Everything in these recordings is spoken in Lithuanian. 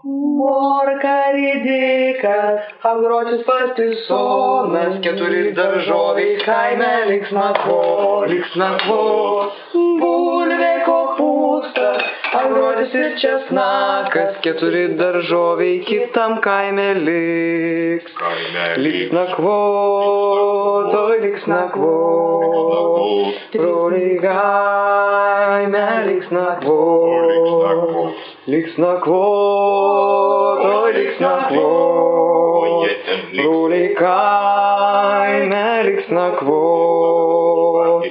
Morka, ridikas, agrotis patisonas, 4 daržoviai kaime liks nakvot. Bulvė kopūstas, agrotis ir česnakas, 4 daržoviai kitam kaime liks. Liks nakvot, oi liks nakvot. Broliai kaime liks nakvot. Liks nakvot, oi liks nakvot. Broliai kaime liks nakvot.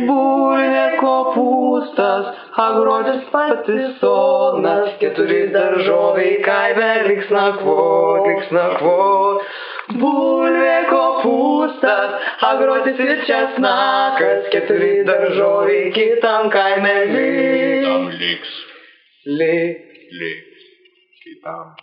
Bulvė kopūstas, agrotis patisonas, 4 daržoviai kaime liks nakvot. Bulvė kopūstas, agrotis ir česnakas, 4 daržoviai kitam kaime liks. Liks kitam.